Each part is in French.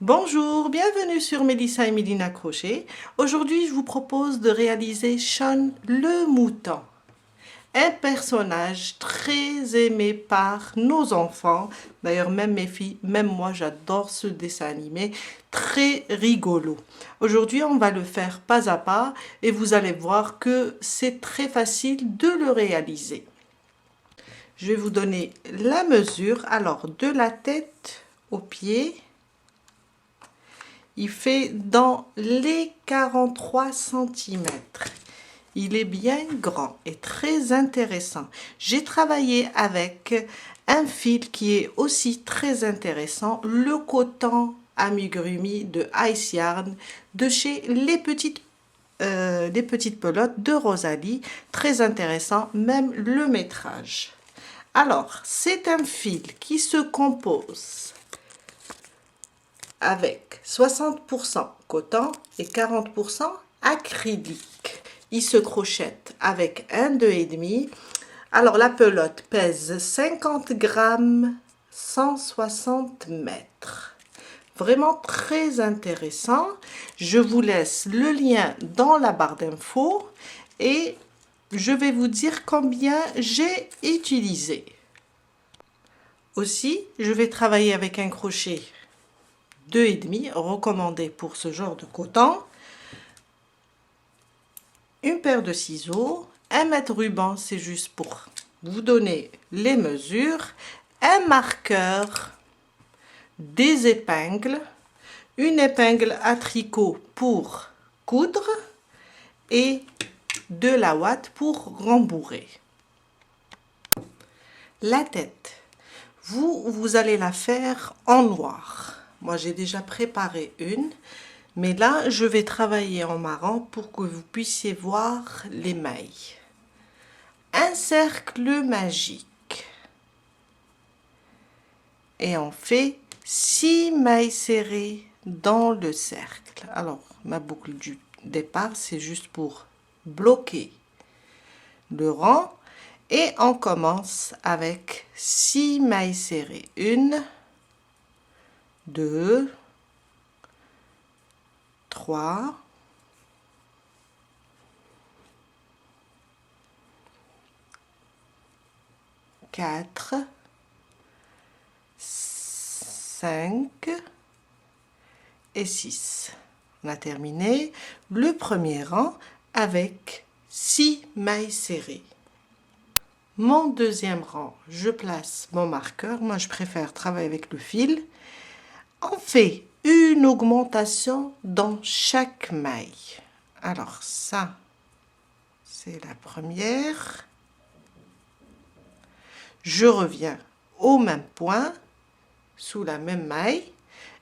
Bonjour, bienvenue sur Mélissa et Mélina Crochet. Aujourd'hui, je vous propose de réaliser Sean le mouton. Un personnage très aimé par nos enfants. D'ailleurs, même mes filles, même moi, j'adore ce dessin animé. Très rigolo. Aujourd'hui, on va le faire pas à pas et vous allez voir que c'est très facile de le réaliser. Je vais vous donner la mesure. Alors, de la tête aux pieds, il fait dans les 43 cm. Il est bien grand et très intéressant. J'ai travaillé avec un fil qui est aussi très intéressant, le coton amigurumi de Ice Yarn de chez les petites pelotes de Rosalie. Très intéressant, même le métrage. Alors, c'est un fil qui se compose avec 60% coton et 40% acrylique. Il se crochette avec un 2,5. Alors la pelote pèse 50 grammes, 160 mètres. Vraiment très intéressant. Je vous laisse le lien dans la barre d'infos et je vais vous dire combien j'ai utilisé. Aussi, je vais travailler avec un crochet 2,5 recommandé pour ce genre de coton, une paire de ciseaux, un mètre ruban, c'est juste pour vous donner les mesures, un marqueur, des épingles, une épingle à tricot pour coudre et de la ouate pour rembourrer. La tête, vous allez la faire en noir. Moi, j'ai déjà préparé une, mais là, je vais travailler en marron pour que vous puissiez voir les mailles. Un cercle magique. Et on fait 6 mailles serrées dans le cercle. Alors, ma boucle du départ, c'est juste pour bloquer le rang. Et on commence avec 6 mailles serrées. 1, 2, 3, 4, 5 et 6. On a terminé le premier rang avec 6 mailles serrées. Mon deuxième rang, je place mon marqueur. Moi, je préfère travailler avec le fil. On fait une augmentation dans chaque maille. Alors ça, c'est la première. Je reviens au même point, sous la même maille,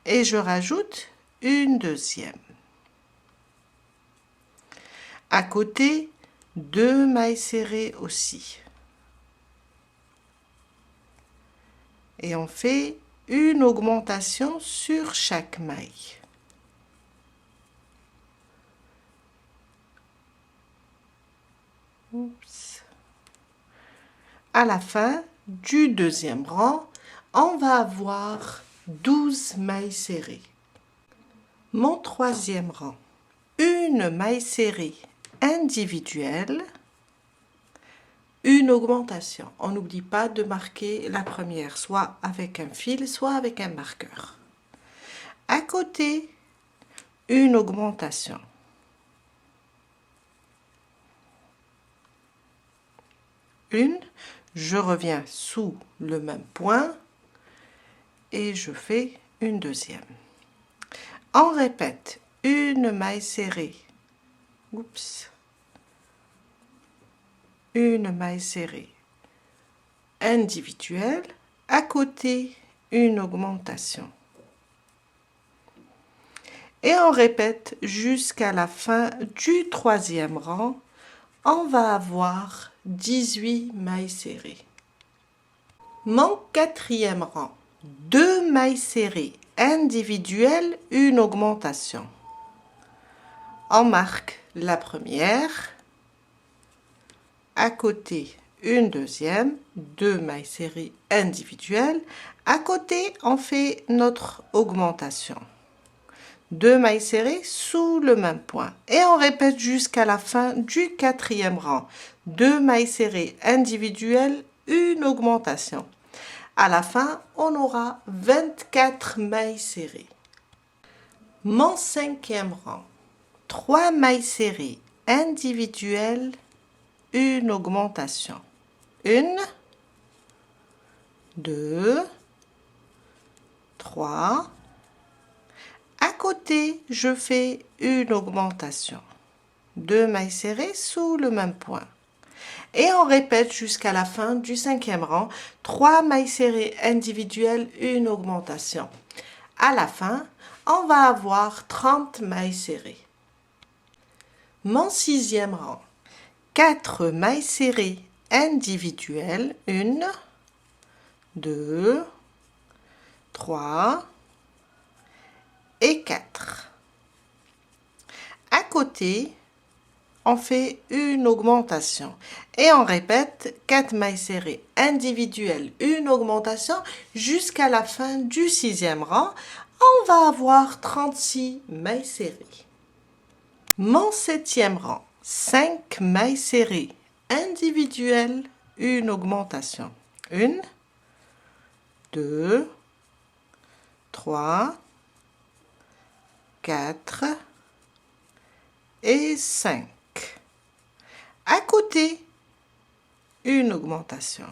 et je rajoute une deuxième. À côté, 2 mailles serrées aussi. Et on fait une augmentation sur chaque maille. Oups. À la fin du deuxième rang, on va avoir 12 mailles serrées. Mon troisième rang, une maille serrée individuelle, une augmentation. On n'oublie pas de marquer la première, soit avec un fil, soit avec un marqueur. À côté, une augmentation. Une, je reviens sous le même point et je fais une deuxième. On répète une maille serrée. Oups. Une maille serrée individuelle, à côté une augmentation. Et on répète jusqu'à la fin du troisième rang. On va avoir 18 mailles serrées. Mon quatrième rang, 2 mailles serrées individuelles, une augmentation. On marque la première, à côté une deuxième, 2 mailles serrées individuelles, à côté on fait notre augmentation. 2 mailles serrées sous le même point. Et on répète jusqu'à la fin du 4e rang. 2 mailles serrées individuelles, une augmentation. À la fin, on aura 24 mailles serrées. Mon 5e rang. 3 mailles serrées individuelles, une augmentation. 1, 2, 3. À côté, je fais une augmentation. 2 mailles serrées sous le même point. Et on répète jusqu'à la fin du 5e rang. 3 mailles serrées individuelles, une augmentation. À la fin, on va avoir 30 mailles serrées. Mon 6e rang. 4 mailles serrées individuelles. 1, 2, 3 et 4. À côté, on fait une augmentation et on répète 4 mailles serrées individuelles, une augmentation jusqu'à la fin du 6e rang. On va avoir 36 mailles serrées. Mon 7e rang, 5 mailles serrées individuelles, une augmentation. 1, 2, 3, 4 et 5. À côté, une augmentation.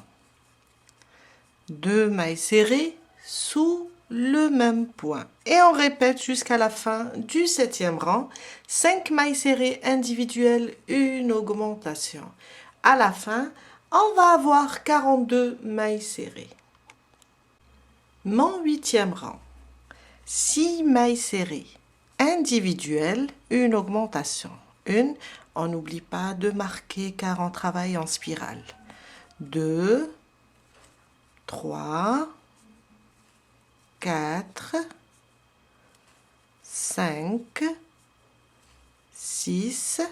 2 mailles serrées sous le même point. Et on répète jusqu'à la fin du 7e rang. 5 mailles serrées individuelles, une augmentation. À la fin, on va avoir 42 mailles serrées. Mon 8e rang. 6 mailles serrées individuelles, une augmentation. 1, on n'oublie pas de marquer car on travaille en spirale. 2, 3, 4, 5, 6,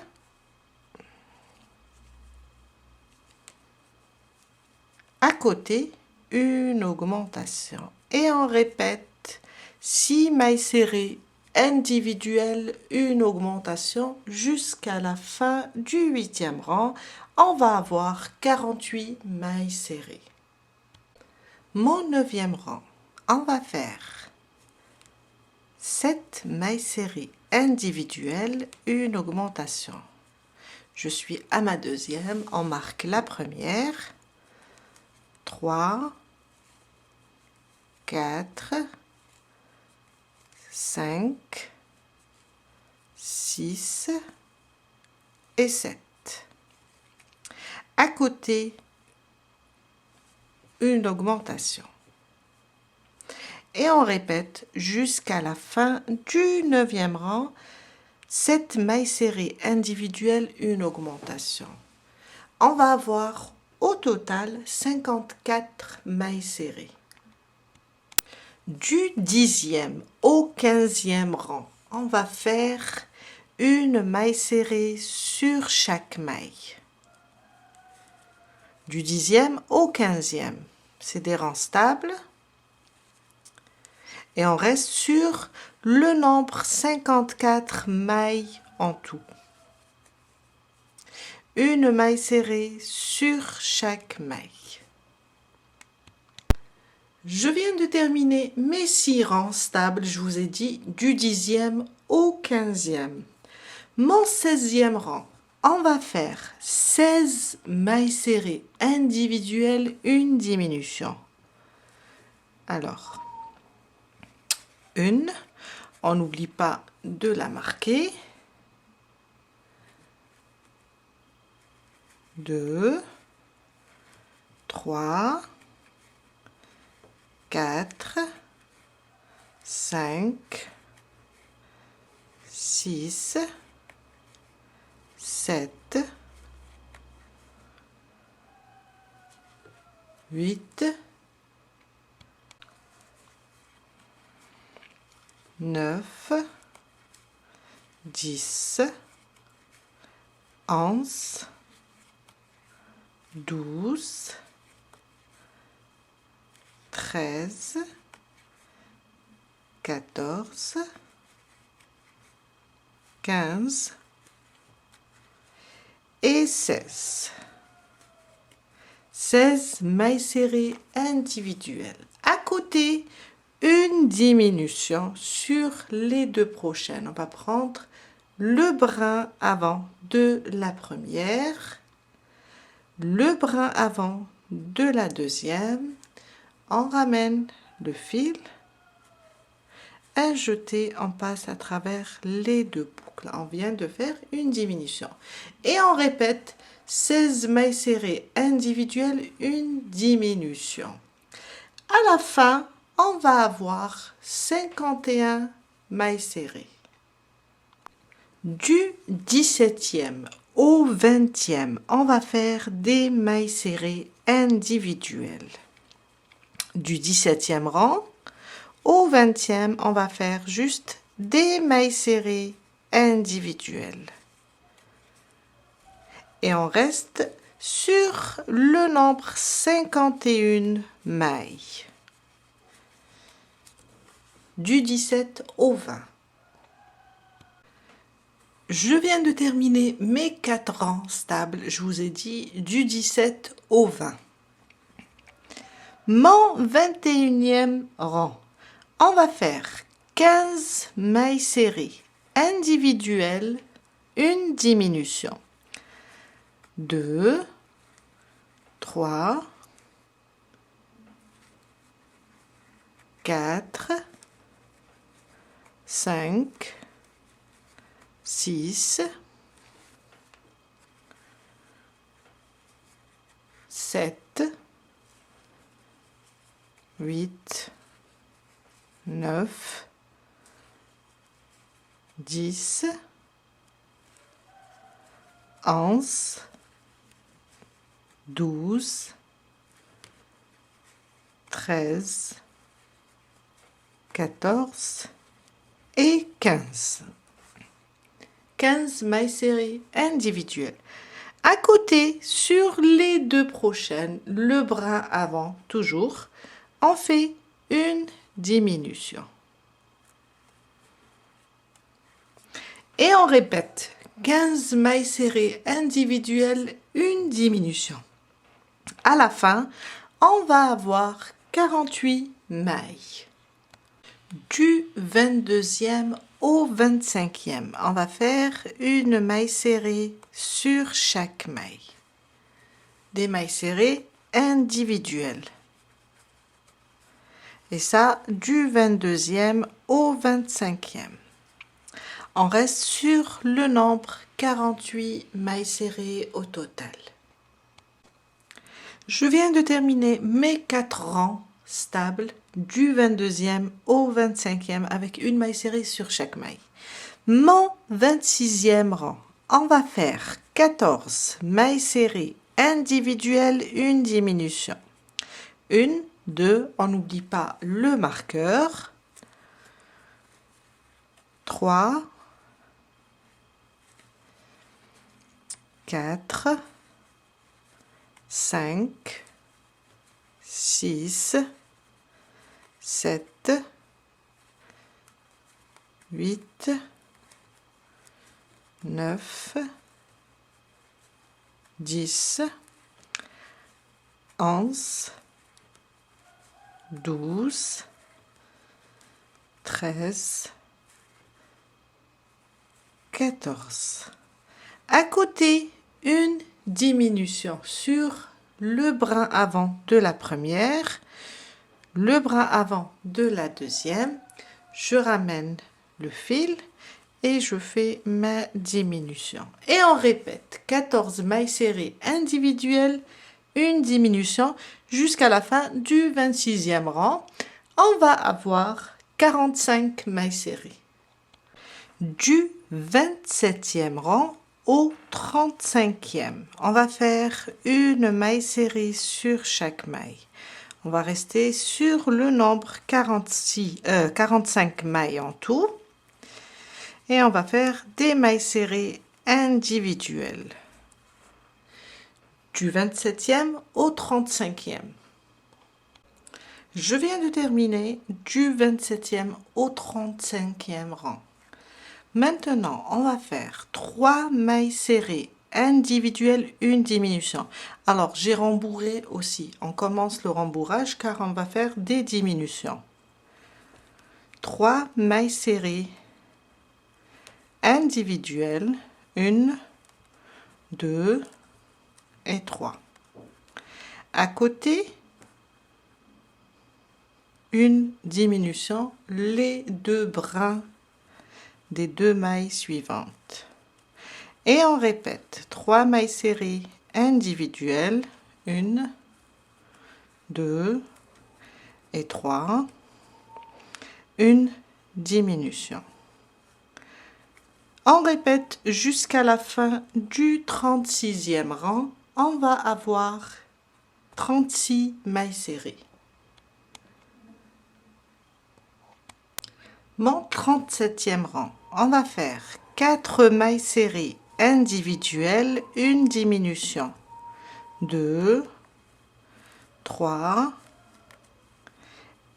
à côté, une augmentation. Et on répète 6 mailles serrées individuelles, une augmentation jusqu'à la fin du 8e rang. On va avoir 48 mailles serrées. Mon 9e rang, on va faire 7 mailles serrées individuelles, une augmentation. Je suis à ma 2e, on marque la première, 3, 4, 5, 6 et 7. À côté, une augmentation. Et on répète jusqu'à la fin du 9e rang, 7 mailles serrées individuelles, une augmentation. On va avoir au total 54 mailles serrées. Du 10e au 15e rang, on va faire une maille serrée sur chaque maille. Du 10e au 15e, c'est des rangs stables. Et on reste sur le nombre 54 mailles en tout. Une maille serrée sur chaque maille. Je viens de terminer mes 6 rangs stables, je vous ai dit, du 10e au 15e. Mon 16e rang, on va faire 16 mailles serrées individuelles, une diminution. Alors, une, on n'oublie pas de la marquer. 2, 3, 4, 5, 6, 7, 8, 9, 10, 11, 12, 13, 14, 15 et 16. 16 mailles serrées individuelles. À côté, une diminution sur les deux prochaines. On va prendre le brin avant de la première, le brin avant de la deuxième. On ramène le fil. Un jeté, on passe à travers les deux boucles. On vient de faire une diminution. Et on répète 16 mailles serrées individuelles, une diminution. À la fin, on va avoir 51 mailles serrées. Du 17e au 20e, on va faire des mailles serrées individuelles. Du 17e rang au 20e, on va faire juste des mailles serrées individuelles. Et on reste sur le nombre 51 mailles. Du 17 au 20. Je viens de terminer mes 4 rangs stables. Je vous ai dit du 17 au 20. Mon 21e rang. On va faire 15 mailles serrées individuelles, une diminution. 2, 3, 4, 5, 6, 7, 8, 9, 10, 11, 12, 13, 14 et 15. 15 mailles serrées individuelles. À côté, sur les deux prochaines, le brin avant toujours, on fait une diminution. Et on répète 15 mailles serrées individuelles, une diminution. À la fin, on va avoir 48 mailles. Du 22e au 25e, on va faire une maille serrée sur chaque maille. Des mailles serrées individuelles. Et ça, du 22e au 25e. On reste sur le nombre 48 mailles serrées au total. Je viens de terminer mes 4 rangs stables du 22e au 25e avec une maille serrée sur chaque maille. Mon 26e rang, on va faire 14 mailles serrées individuelles, une diminution. 1, 2, on n'oublie pas le marqueur. 3, 4, 5, 6, 7, 8, 9, 10, 11, 12, 13, 14. À côté, une diminution sur le brin avant de la première, le brin avant de la deuxième. Je ramène le fil et je fais ma diminution. Et on répète 14 mailles serrées individuelles, une diminution jusqu'à la fin du 26e rang. On va avoir 45 mailles serrées. Du 27e rang au 35e, on va faire une maille serrée sur chaque maille. On va rester sur le nombre 45 mailles en tout. Et on va faire des mailles serrées individuelles. Du 27e au 35e. Je viens de terminer du 27e au 35e rang. Maintenant, on va faire 3 mailles serrées individuelles, une diminution. Alors, j'ai rembourré aussi. On commence le rembourrage car on va faire des diminutions. 3 mailles serrées individuelles, 1, 2 et 3. À côté, une diminution, les deux brins des 2 mailles suivantes. Et on répète 3 mailles serrées individuelles, 1, 2 et 3, une diminution. On répète jusqu'à la fin du 36e rang. On va avoir 36 mailles serrées. Mon 37e rang, on va faire 4 mailles serrées individuelles, une diminution. 2, 3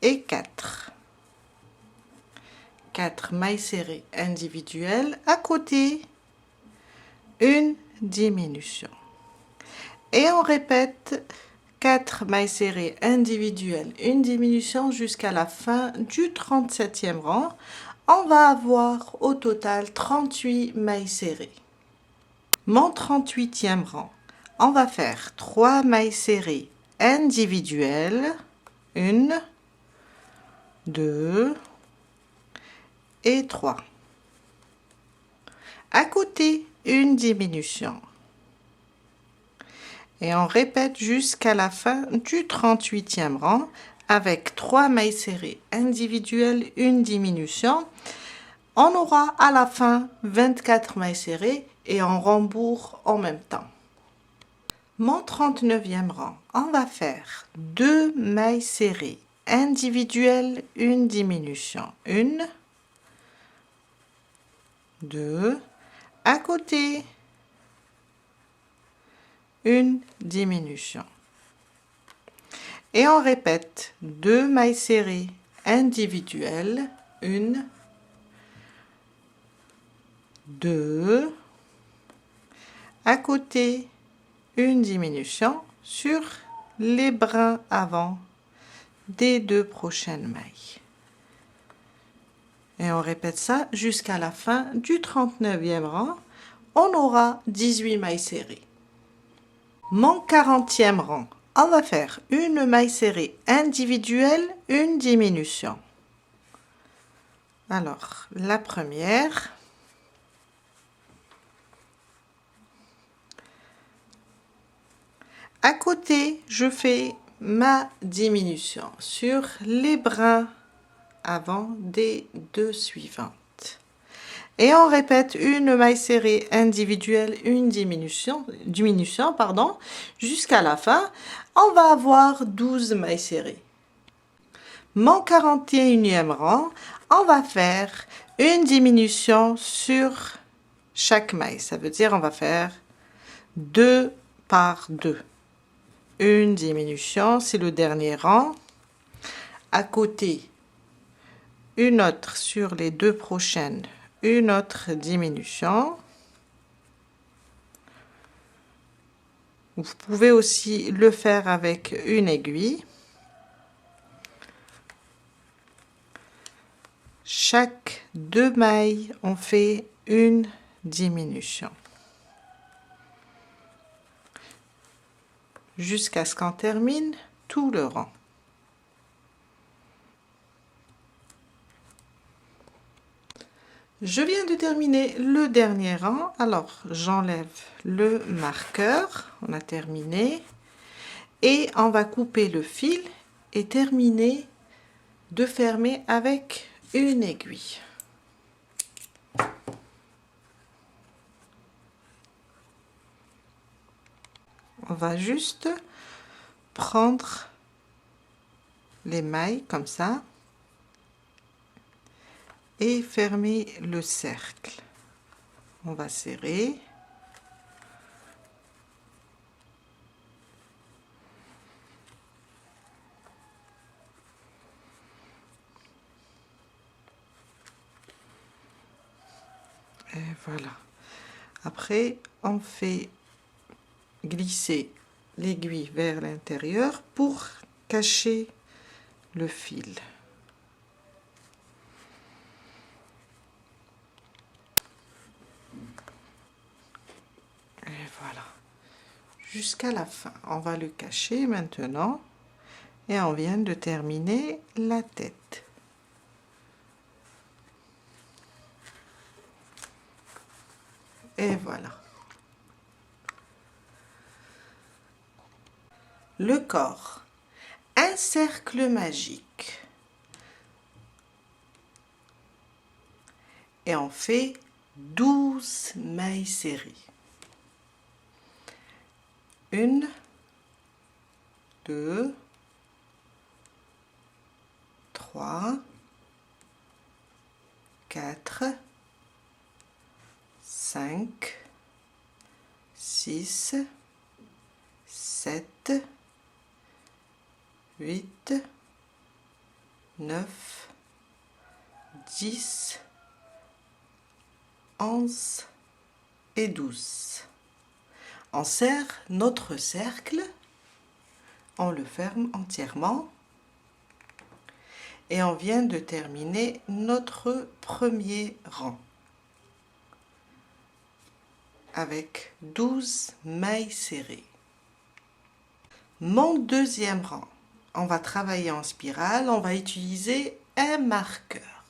et 4. 4 mailles serrées individuelles, à côté, une diminution. Et on répète 4 mailles serrées individuelles, une diminution jusqu'à la fin du 37e rang. On va avoir au total 38 mailles serrées. Mon 38e rang, on va faire 3 mailles serrées individuelles, 1, 2 et 3. À côté, une diminution. Et on répète jusqu'à la fin du 38e rang avec 3 mailles serrées individuelles, une diminution. On aura à la fin 24 mailles serrées et on rembourre en même temps. Mon 39e rang, on va faire 2 mailles serrées individuelles, une diminution. 1, 2, à côté, une diminution. Et on répète 2 mailles serrées individuelles, 1, 2, à côté, une diminution sur les brins avant des 2 prochaines mailles. Et on répète ça jusqu'à la fin du 39e rang. On aura 18 mailles serrées. Mon 40e rang, on va faire une maille serrée individuelle, une diminution. Alors, la première. À côté, je fais ma diminution sur les brins avant des 2 suivantes. Et on répète une maille serrée individuelle, une diminution, jusqu'à la fin. On va avoir 12 mailles serrées. Mon 41e rang, on va faire une diminution sur chaque maille. Ça veut dire on va faire 2 par 2. Une diminution, c'est le dernier rang. À côté, une autre sur les 2 prochaines, une autre diminution. Vous pouvez aussi le faire avec une aiguille. Chaque 2 mailles, on fait une diminution. Jusqu'à ce qu'on termine tout le rang. Je viens de terminer le dernier rang, alors j'enlève le marqueur, on a terminé, et on va couper le fil et terminer de fermer avec une aiguille. On va juste prendre les mailles comme ça et fermer le cercle. On va serrer. Et voilà. Après, on fait glisser l'aiguille vers l'intérieur pour cacher le fil. Et voilà. Jusqu'à la fin. On va le cacher maintenant. Et on vient de terminer la tête. Et voilà. Le corps. Un cercle magique. Et on fait 12 mailles serrées. 1, 2, 3, 4, 5, 6, 7, 8, 9, 10, 11 et 12. On serre notre cercle, on le ferme entièrement et on vient de terminer notre premier rang avec 12 mailles serrées. Mon deuxième rang, on va travailler en spirale, on va utiliser un marqueur.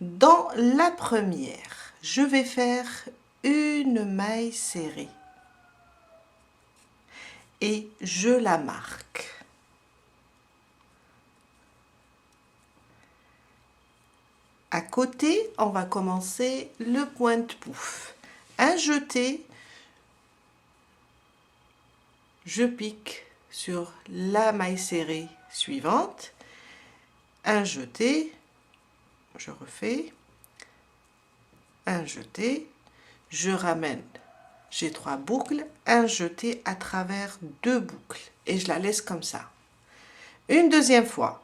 Dans la première, je vais faire une maille serrée et je la marque. À côté, on va commencer le pointe-pouf. Un jeté, je pique sur la maille serrée suivante. Un jeté, je refais. Un jeté, je ramène. J'ai 3 boucles, un jeté à travers 2 boucles et je la laisse comme ça. Une deuxième fois,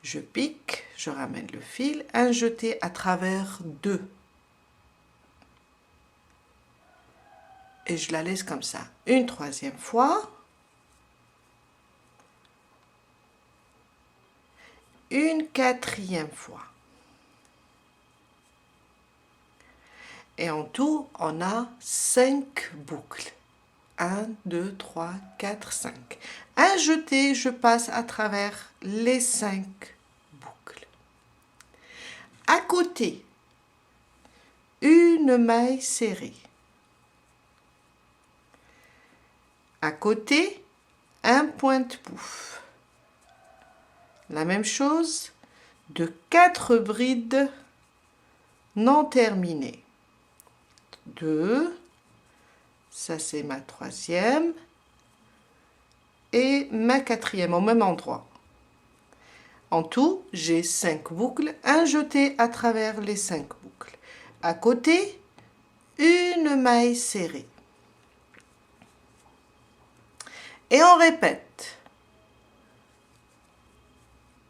je pique, je ramène le fil, un jeté à travers 2 et je la laisse comme ça. Une troisième fois, une quatrième fois. Et en tout, on a 5 boucles. 1, 2, 3, 4, 5. Un jeté, je passe à travers les 5 boucles. À côté, une maille serrée. À côté, un pointe-pouf. La même chose de 4 brides non terminées. 2, ça c'est ma troisième et ma quatrième au même endroit. En tout, j'ai 5 boucles, un jeté à travers les 5 boucles. À côté, une maille serrée. Et on répète.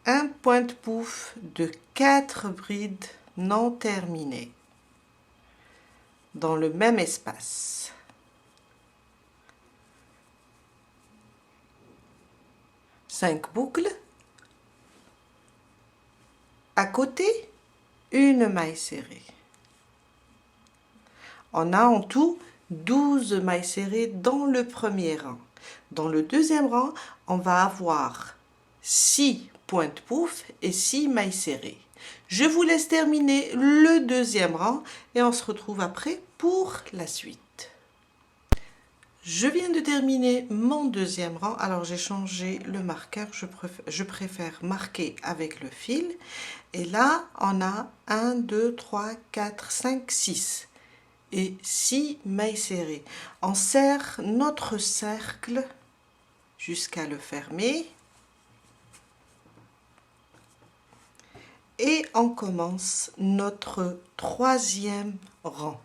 Un pointe-pouf de 4 brides non terminées dans le même espace. Cinq boucles. À côté, une maille serrée. On a en tout 12 mailles serrées dans le premier rang. Dans le deuxième rang, on va avoir 6 pointe-pouf et 6 mailles serrées. Je vous laisse terminer le deuxième rang et on se retrouve après pour la suite. Je viens de terminer mon deuxième rang, alors j'ai changé le marqueur, je préfère marquer avec le fil. Et là, on a 1, 2, 3, 4, 5, 6 et 6 mailles serrées. On serre notre cercle jusqu'à le fermer. Et on commence notre troisième rang.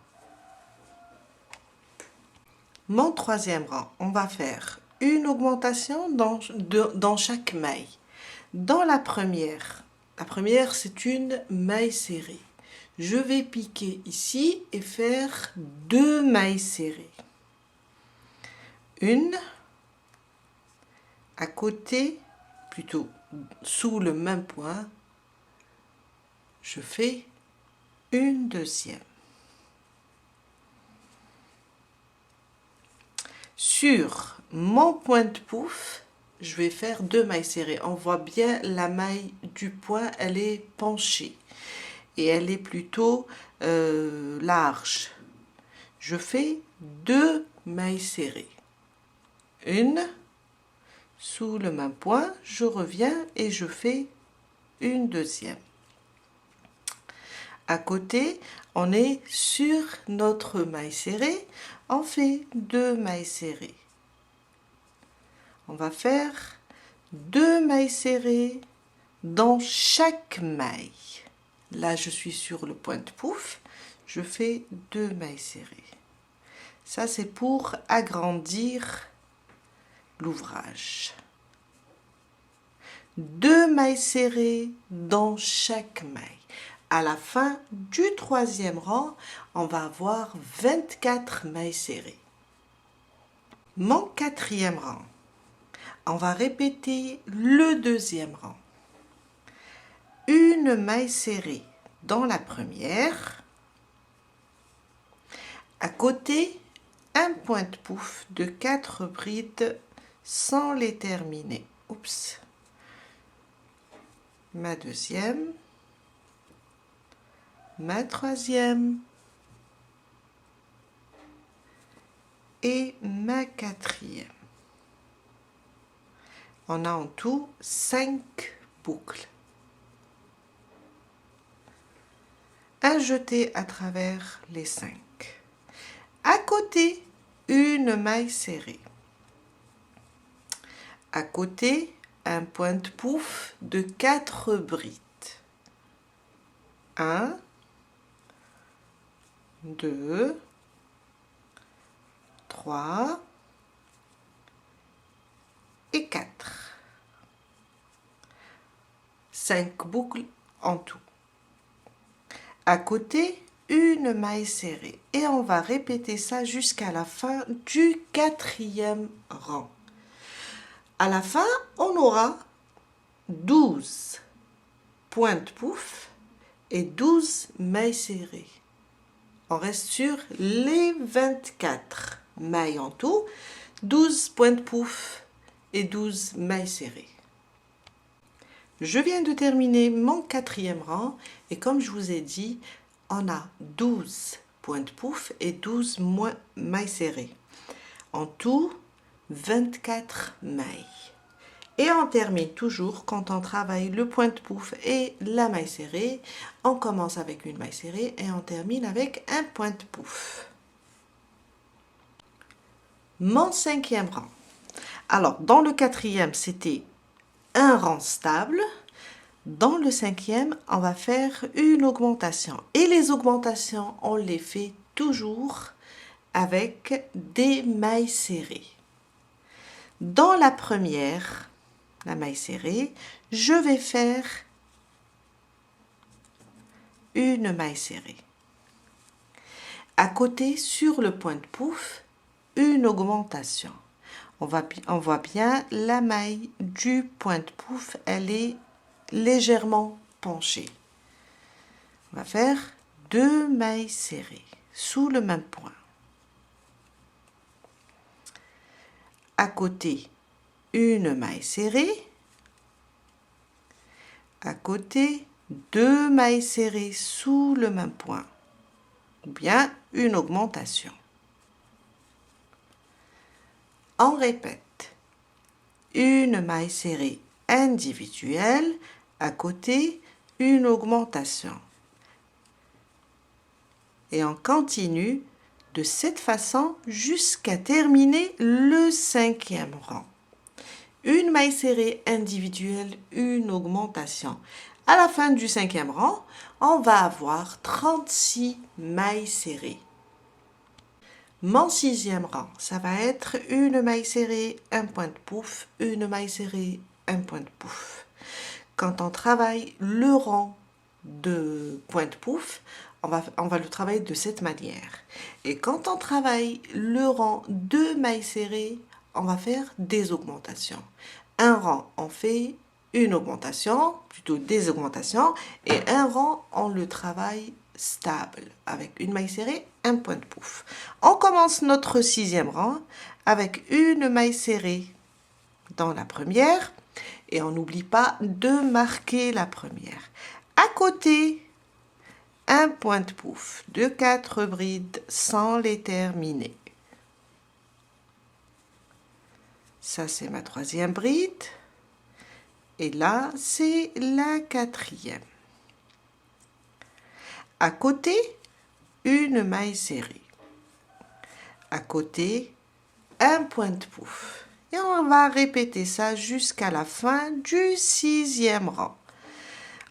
Mon troisième rang, on va faire une augmentation dans chaque maille. Dans la première c'est une maille serrée. Je vais piquer ici et faire 2 mailles serrées. Une à côté, plutôt sous le même point, je fais une deuxième. Sur mon pointe-pouf, je vais faire 2 mailles serrées. On voit bien la maille du point, elle est penchée et elle est plutôt large. Je fais 2 mailles serrées. Une, sous le même point, je reviens et je fais une deuxième. À côté, on est sur notre maille serrée, on fait 2 mailles serrées. On va faire 2 mailles serrées dans chaque maille. Là, je suis sur le pointe-pouf, je fais 2 mailles serrées. Ça, c'est pour agrandir l'ouvrage. 2 mailles serrées dans chaque maille. À la fin du 3e rang, on va avoir 24 mailles serrées. Mon 4e rang, on va répéter le 2e rang. Une maille serrée dans la première. À côté, un pointe-pouf de 4 brides sans les terminer. Oups. Ma deuxième, ma troisième et ma quatrième. On a en tout 5 boucles. Un jeté à travers les 5. À côté, une maille serrée. À côté, un pointe-pouf de 4 brides. 1, 2, 3 et 4. 5 boucles en tout. À côté, une maille serrée. Et on va répéter ça jusqu'à la fin du 4e rang. À la fin, on aura 12 pointe-pouf et 12 mailles serrées. On reste sur les 24 mailles en tout, 12 pointe-pouf et 12 mailles serrées. Je viens de terminer mon 4e rang et comme je vous ai dit, on a 12 pointe-pouf et 12 mailles serrées. En tout, 24 mailles. Et on termine toujours quand on travaille le pointe-pouf et la maille serrée. On commence avec une maille serrée et on termine avec un pointe-pouf. Mon 5e rang. Alors, dans le 4e, c'était un rang stable. Dans le 5e, on va faire une augmentation. Et les augmentations, on les fait toujours avec des mailles serrées. Dans la première, la maille serrée, je vais faire une maille serrée. À côté, sur le pointe-pouf, une augmentation. On voit bien la maille du pointe-pouf, elle est légèrement penchée. On va faire 2 mailles serrées sous le même point. À côté, une maille serrée. À côté, 2 mailles serrées sous le même point. Ou bien une augmentation. On répète. Une maille serrée individuelle. À côté, une augmentation. Et on continue de cette façon jusqu'à terminer le 5e rang. Une maille serrée individuelle, une augmentation. À la fin du 5e rang, on va avoir 36 mailles serrées. Mon 6e rang, ça va être une maille serrée, un pointe-pouf, une maille serrée, un pointe-pouf. Quand on travaille le rang de pointe-pouf, on va le travailler de cette manière. Et quand on travaille le rang de mailles serrées, on va faire des augmentations. Un rang, on fait une augmentation, plutôt des augmentations, et un rang, on le travaille stable, avec une maille serrée, un point de pouf. On commence notre 6e rang avec une maille serrée dans la première, et on n'oublie pas de marquer la première. À côté, un point de pouf de 4 brides sans les terminer. Ça, c'est ma 3e bride. Et là, c'est la 4e. À côté, une maille serrée. À côté, un point de pouf. Et on va répéter ça jusqu'à la fin du 6e rang.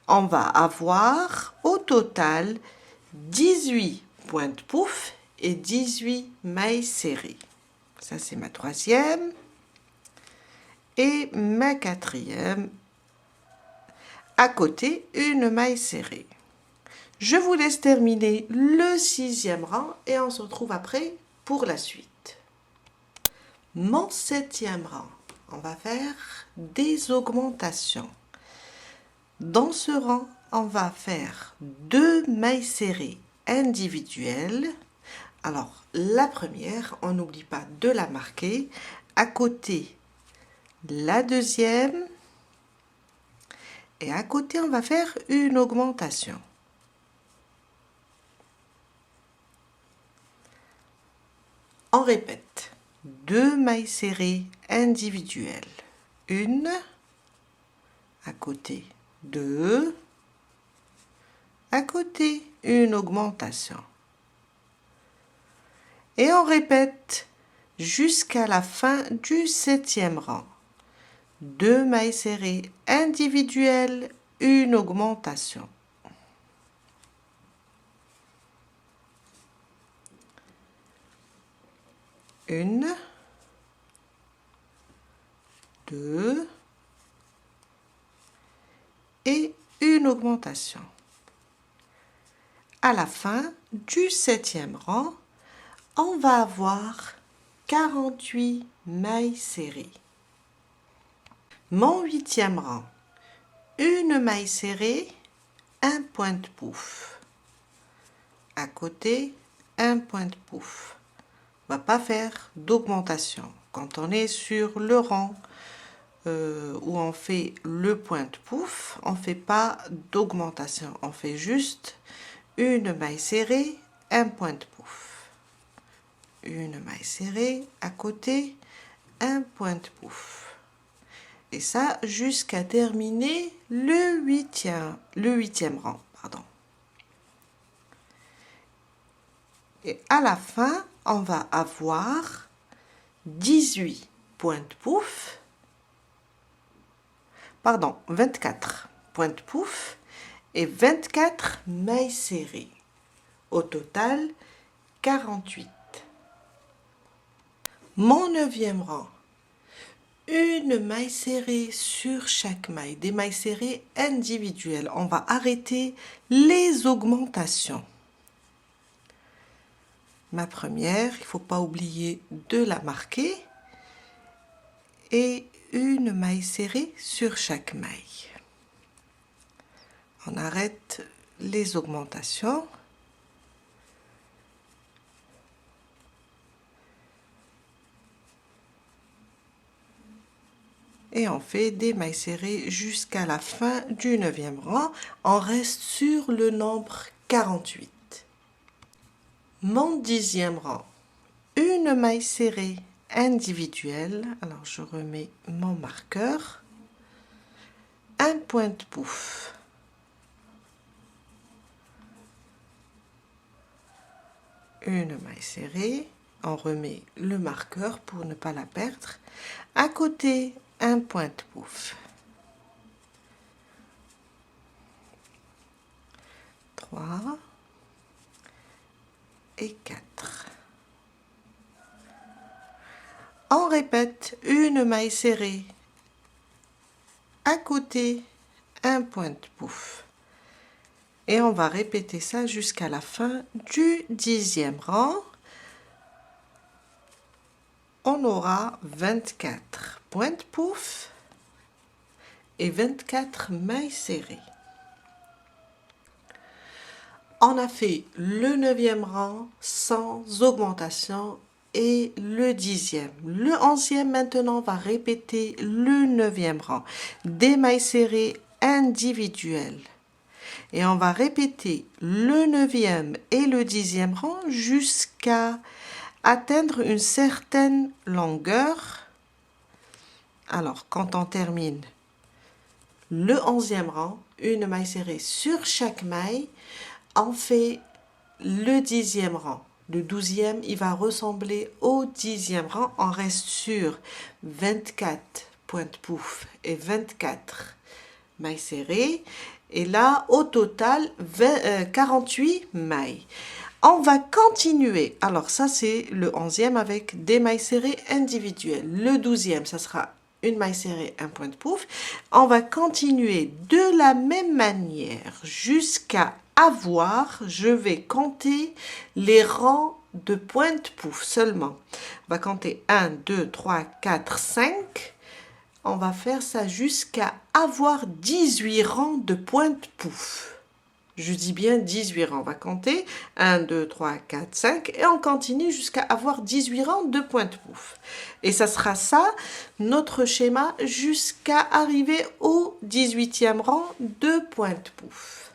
On va avoir au total 18 points de pouf et 18 mailles serrées. Ça, c'est ma 3e et ma 4e. À côté, une maille serrée. Je vous laisse terminer le 6e rang et on se retrouve après pour la suite. Mon 7e rang, on va faire des augmentations. Dans ce rang, on va faire 2 mailles serrées individuelles. Alors, la première, on n'oublie pas de la marquer. À côté, la 2e. Et à côté, on va faire une augmentation. On répète. 2 mailles serrées individuelles. Une, à côté 2, à côté une augmentation. Et on répète jusqu'à la fin du 7e rang. 2 mailles serrées individuelles, une augmentation. Une, 2 et une augmentation. À la fin du 7e rang, on va avoir 48 mailles serrées. Mon 8e rang, une maille serrée, un point de pouf. À côté, un point de pouf. On ne va pas faire d'augmentation. Quand on est sur le rang où on fait le point de pouf, on ne fait pas d'augmentation. On fait juste une maille serrée, un point de pouf. Une maille serrée, à côté, un point de pouf. Et ça jusqu'à terminer le 8e rang. Et à la fin, on va avoir 18 points de pouf. 24 points de pouf et 24 mailles serrées. Au total, 48. Mon 9e rang. Une maille serrée sur chaque maille, des mailles serrées individuelles. On va arrêter les augmentations. Ma première, il ne faut pas oublier de la marquer. Et une maille serrée sur chaque maille. On arrête les augmentations. Et on fait des mailles serrées jusqu'à la fin du 9e rang. On reste sur le nombre 48. Mon 10e rang. Une maille serrée individuelle. Alors je remets mon marqueur. Un point de pouf. Une maille serrée. On remet le marqueur pour ne pas la perdre. À côté, un point de pouf. 3 et 4. On répète une maille serrée. À côté, un point de pouf. Et on va répéter ça jusqu'à la fin du 10e rang. On aura 24 pointes pouf et 24 mailles serrées. On a fait le 9e rang sans augmentation et le 10e. Le 11e maintenant va répéter le 9e rang. Des mailles serrées individuelles. Et on va répéter le 9e et le 10e rang jusqu'à atteindre une certaine longueur. Alors, quand on termine le 11e rang, une maille serrée sur chaque maille, on fait le 10e rang. Le 12e, il va ressembler au 10e rang. On reste sur 24 pointes pouf et 24 mailles serrées. Et là, au total, 48 mailles. On va continuer. Alors, ça, c'est le 11e avec des mailles serrées individuelles. Le 12e, ça sera une maille serrée, un point de pouf. On va continuer de la même manière jusqu'à avoir, je vais compter les rangs de pointe pouf seulement. On va compter 1, 2, 3, 4, 5. On va faire ça jusqu'à avoir 18 rangs de pointe pouf. Je dis bien 18 rangs. On va compter 1, 2, 3, 4, 5 et on continue jusqu'à avoir 18 rangs de pointe pouf. Et ça sera ça, notre schéma, jusqu'à arriver au 18e rang de pointe pouf.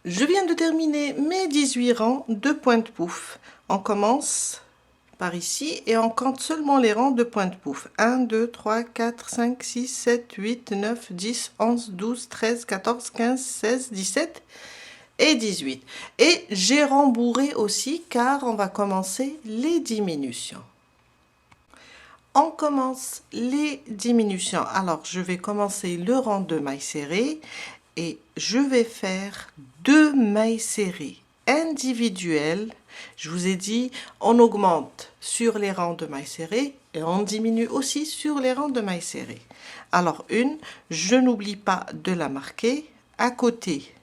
Je viens de terminer mes 18 rangs de pointe pouf. On commence par ici et on compte seulement les rangs de pointe pouf. 1, 2, 3, 4, 5, 6, 7, 8, 9, 10, 11, 12, 13, 14, 15, 16, 17 et 18. Et j'ai rembourré aussi car on va commencer les diminutions. On commence les diminutions. Alors, je vais commencer le rang de mailles serrées et je vais faire 2 mailles serrées individuelles. Je vous ai dit, on augmente sur les rangs de mailles serrées et on diminue aussi sur les rangs de mailles serrées. Alors, une, je n'oublie pas de la marquer. À côté,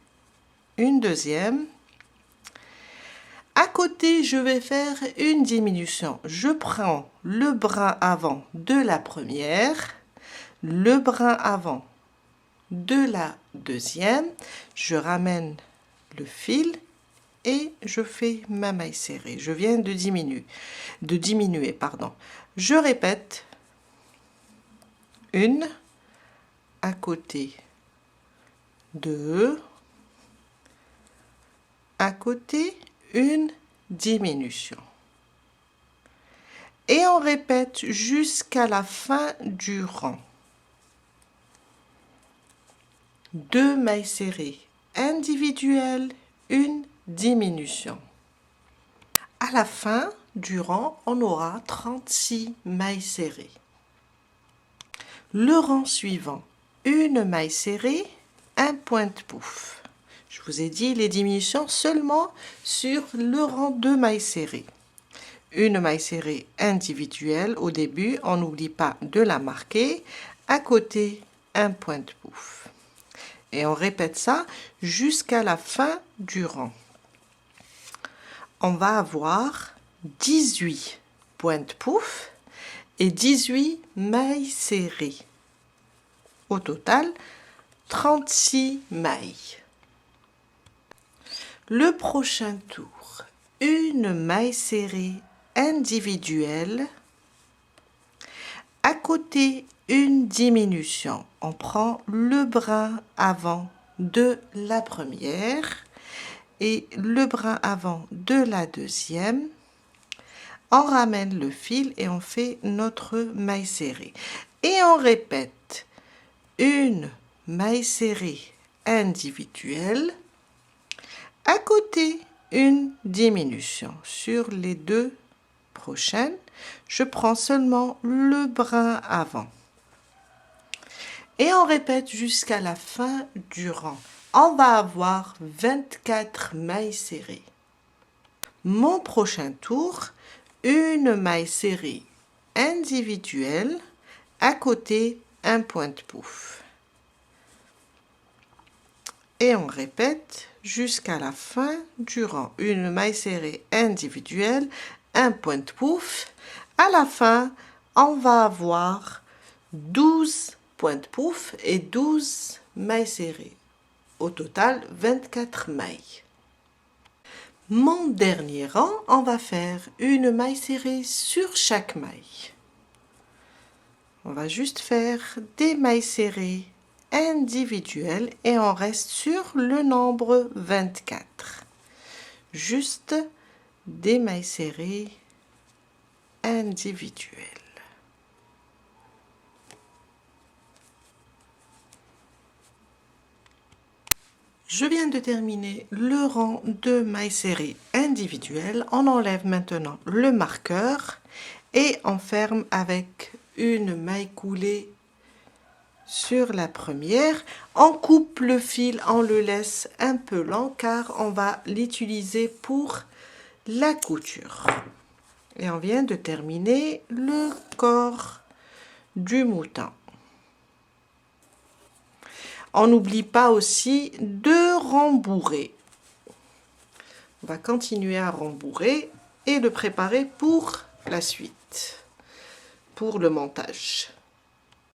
une deuxième. À côté, je vais faire une diminution. Je prends le brin avant de la première, le brin avant de la deuxième, je ramène le fil et je fais ma maille serrée. Je viens de diminuer, pardon. Je répète. Une, à côté, 2, à côté, une diminution. Et on répète jusqu'à la fin du rang. 2 mailles serrées individuelles, une diminution. À la fin du rang, on aura 36 mailles serrées. Le rang suivant, une maille serrée, un pointe pouf. Je vous ai dit les diminutions seulement sur le rang de mailles serrées. Une maille serrée individuelle au début, on n'oublie pas de la marquer. À côté, un pointe pouf. Et on répète ça jusqu'à la fin du rang. On va avoir 18 pointes pouf et 18 mailles serrées. Au total, 36 mailles. Le prochain tour, une maille serrée individuelle. À côté, une diminution. On prend le brin avant de la première et le brin avant de la deuxième. On ramène le fil et on fait notre maille serrée. Et on répète une maille serrée individuelle. À côté, une diminution. Sur les 2 prochaines, je prends seulement le brin avant. Et on répète jusqu'à la fin du rang. On va avoir 24 mailles serrées. Mon prochain tour, une maille serrée individuelle, à côté un pointe pouf. et on répète jusqu'à la fin du rang. Une maille serrée individuelle, un point de pouf. À la fin, on va avoir 12 points de pouf et 12 mailles serrées. Au total, 24 mailles. Mon dernier rang, on va faire une maille serrée sur chaque maille. On va juste faire des mailles serrées individuelles et on reste sur le nombre 24. Juste des mailles serrées individuelles. Je viens de terminer le rang de mailles serrées individuelles. On enlève maintenant le marqueur et on ferme avec une maille coulée sur la première. On coupe le fil, on le laisse un peu lent car on va l'utiliser pour la couture. Et on vient de terminer le corps du mouton. On n'oublie pas aussi de rembourrer. On va continuer à rembourrer et le préparer pour la suite, pour le montage.